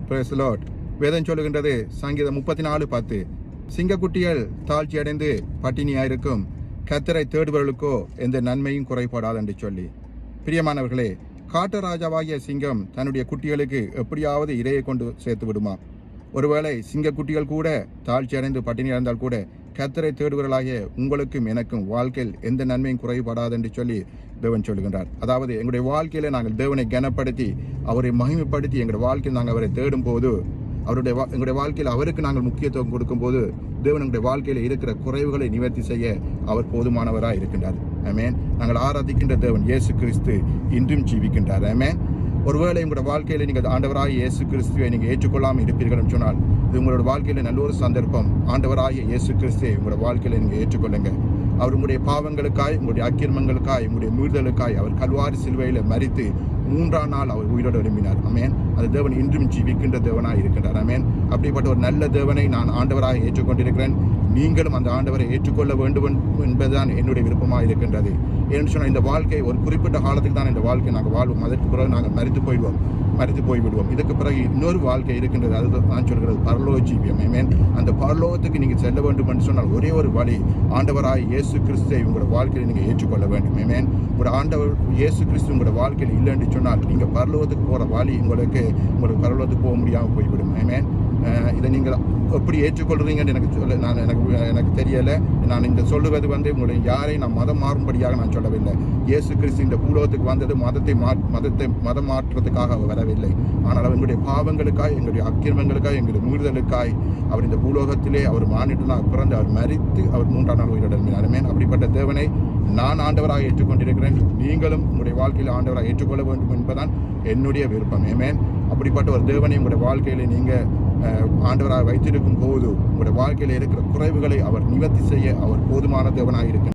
Praise the Lord. வேதம் சொல்லுகின்றது சங்கீதம் 34:10 சிங்கக்குட்டிகள் தாழ்ச்சி அடைந்து பட்டினியாயிருக்கும் கர்த்தரை தேடுபவர்களுக்கோ எந்த நன்மையும் குறைபடாது என்று சொல்லி. பிரியமானவர்களே, காட்டு ராஜாவாகிய சிங்கம் தன்னுடைய குட்டிகளுக்கு எப்படியாவது இரையை கொண்டு சேர்த்து விடுமா? ஒருவேளை சிங்கக்குட்டிகள் கூட தாழ்ச்சி அடைந்து பட்டினி இருந்தால் கூட கர்த்தரை தேடுவர்களாகிய உங்களுக்கும் எனக்கும் வாழ்க்கையில் எந்த நன்மையும் குறைபடாது என்று சொல்லி தேவன் சொல்லுகின்றார். அதாவது எங்களுடைய வாழ்க்கையில நாங்கள் தேவனை கனப்படுத்தி அவரை மகிமைப்படுத்தி எங்களுடைய வாழ்க்கையில் நாங்கள் அவரை தேடும் போது எங்களுடைய வாழ்க்கையில் அவருக்கு நாங்கள் முக்கியத்துவம் கொடுக்கும் போது தேவன் எங்களுடைய வாழ்க்கையில் இருக்கிற குறைவுகளை நிவர்த்தி செய்ய அவர் போதுமானவராக இருக்கின்றார். ஆமென். நாங்கள் ஆராதிக்கின்ற தேவன் இயேசு கிறிஸ்து இன்றும் ஜீவிக்கின்றார். ஆமென். ஒருவேளை உங்களுடைய வாழ்க்கையில் நீங்கள் ஆண்டவராகிய இயேசு கிறிஸ்துவை நீங்கள் ஏற்றுக்கொள்ளாமல் இருப்பீர்கள் என்று சொன்னால் இது உங்களோட வாழ்க்கையில் நல்ல ஒரு சந்தர்ப்பம். ஆண்டவராகிய இயேசு கிறிஸ்துவை உங்களோட வாழ்க்கையில் நீங்கள் ஏற்றுக்கொள்ளுங்க. அவர் உங்களுடைய பாவங்களுக்காய், உங்களுடைய அக்கிரமங்களுக்காய், உங்களுடைய மீறுதலுக்காய் அவர் கல்வாரி சிலுவையில் மரித்து 3ஆம் நாள் அவர் உயிரோடு எழும்பினார். ஆமென். அந்த தேவன் இன்றும் ஜீவிக்கின்ற தேவனாக இருக்கின்றார். ஆமென். அப்படிப்பட்ட ஒரு நல்ல தேவனை நான் ஆண்டவராக ஏற்றுக்கொண்டிருக்கிறேன். நீங்களும் அந்த ஆண்டவரை ஏற்றுக்கொள்ள வேண்டும் என்பதுதான் என்னுடைய விருப்பமாக இருக்கின்றது. ஏன்னு சொன்னால் இந்த வாழ்க்கை ஒரு குறிப்பிட்ட காலத்துக்கு தான் இந்த வாழ்க்கை நாங்கள் வாழ்வோம். அதற்கு பிறகு நாங்கள் மரித்து போய்விடுவோம். இதுக்கு பிறகு இன்னொரு வாழ்க்கை இருக்கின்றது. அது நான் சொல்கிறது பரலோக ஜீவியம். ஆமென். அந்த பரலோகத்துக்கு நீங்கள் செல்ல வேண்டும் என்று சொன்னால் ஒரே ஒரு வழி, ஆண்டவராய் இயேசு கிறிஸ்துவை உங்களோட வாழ்க்கையில் நீங்கள் ஏற்றுக்கொள்ள வேண்டும். ஆமென். ஒரு ஆண்டவர் இயேசு கிறிஸ்து உங்களோட வாழ்க்கையில் இல்லைன்னு சொன்னால் நீங்கள் பரலோகத்துக்கு போகிற வழி உங்களுக்கு பரலோகத்துக்கு போக முடியாமல் போய்விடும். ஆமென். இதை நீங்கள் எப்படி ஏற்றுக்கொள்றீங்கன்னு எனக்கு தெரியலை. நான் இந்த சொல்லுவது உங்களை யாரை நான் மதம் மாறும்படியாக நான் சொல்லவில்லை. இயேசு கிறிஸ்து இந்த பூலோகத்துக்கு வந்தது மதம் மாற்றுறதுக்காக அவர் வரவில்லை. ஆனால் எங்களுடைய பாவங்களுக்காய், எங்களுடைய அக்கிரமங்களுக்காய், எங்களுடைய மீறுதலுக்காய் அவர் இந்த பூலோகத்திலே அவர் மானிட்டனாக பிறந்து அவர் மரித்து அவர் 3ஆம் நாள் உயிரோடு எழும்பினார். ஆமென். அப்படிப்பட்ட தேவனை நான் ஆண்டவராக ஏற்றுக்கொண்டிருக்கிறேன். நீங்களும் உங்களுடைய வாழ்க்கையில் ஆண்டவராக ஏற்றுக்கொள்ள வேண்டும் என்பதுதான் என்னுடைய விருப்பம். ஆமென். அப்படிப்பட்ட ஒரு தேவனை உங்களுடைய வாழ்க்கையில நீங்கள் ஆண்டவராக வைத்திருக்கும் போது உங்களுடைய வாழ்க்கையில் இருக்கிற குறைவுகளை அவர் நிவர்த்தி செய்ய அவர் போதுமான தேவனாக இருக்கிறார்.